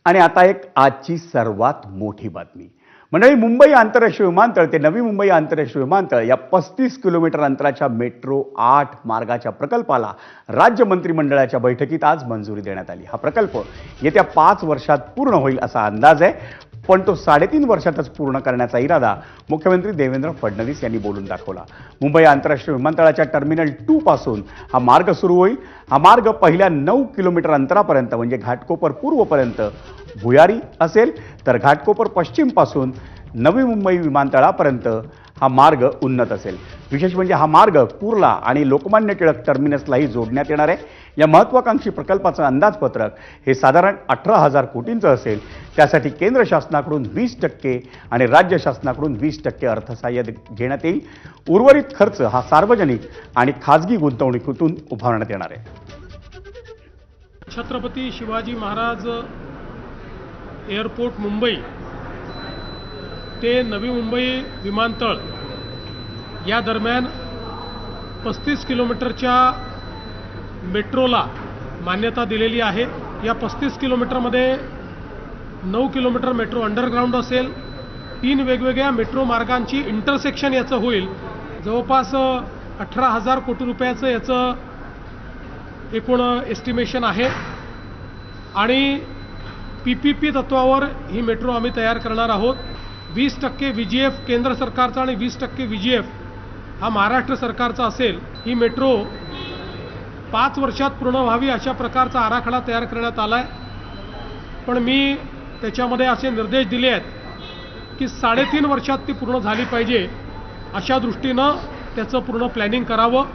आणि आता एक आजची सर्वात मोठी बातमी. मंडळी, मुंबई आंतरराष्ट्रीय विमानतळ ते नवी मुंबई आंतरराष्ट्रीय विमानतळ या 35 किलोमीटर अंतराच्या मेट्रो 8 मार्गाच्या प्रकल्पाला राज्य मंत्रिमंडळाच्या बैठकीत आज मंजुरी देण्यात आली. हा प्रकल्प येत्या 5 वर्षात पूर्ण होईल असा अंदाज आहे, पण तो 3.5 वर्षातच पूर्ण करण्याचा इरादा मुख्यमंत्री देवेंद्र फडणवीस यांनी बोलून दाखवला. मुंबई आंतरराष्ट्रीय विमानतळाच्या टर्मिनल 2 पासून हा मार्ग सुरू होईल. हा मार्ग पहिल्या 9 किलोमीटर अंतरापर्यंत म्हणजे घाटकोपर पूर्वपर्यंत भुयारी असेल, तर घाटकोपर पश्चिम पासून नवी मुंबई विमानतळापर्यंत हा मार्ग उन्नत असेल. विशेष म्हणजे हा मार्ग कुर्ला आणि लोकमान्य टिळक टर्मिनसलाही जोडण्यात येणार आहे. या महत्त्वाकांक्षी प्रकल्पाचं अंदाजपत्रक हे साधारण 18,000 कोटींचं असेल. त्यासाठी केंद्र शासनाकडून 20% आणि राज्य शासनाकडून 20% अर्थसहाय्य घेण्यात येईल. उर्वरित खर्च हा सार्वजनिक आणि खाजगी गुंतवणुकीतून उभारण्यात येणार आहे. छत्रपती शिवाजी महाराज एअरपोर्ट मुंबई ते नवी मुंबई विमानतळ या दरम्यान 35 किलोमीटरच्या मेट्रोला मान्यता दिलेली आहे. या 35 किलोमीटरमध्ये 9 किलोमीटर मेट्रो अंडरग्राऊंड असेल. 3 वेगवेगळ्या मेट्रो मार्गांची इंटरसेक्शन याचं होईल. जवळपास 18,000 कोटी रुपयाचं याचं एकूण एस्टिमेशन आहे आणि PPP तत्वावर ही मेट्रो आम्ही तयार करणार आहोत. 20% VGF केंद्र सरकारचा आणि 20% VGF हा महाराष्ट्र सरकारचा असेल. ही मेट्रो 5 वर्षात पूर्ण व्हावी अशा प्रकारचा आराखडा तयार करण्यात आला आहे. पण मी त्याच्यामध्ये असे निर्देश दिले आहेत की 3.5 वर्षात ती पूर्ण झाली पाहिजे, अशा दृष्टीनं त्याचं पूर्ण प्लॅनिंग करावं.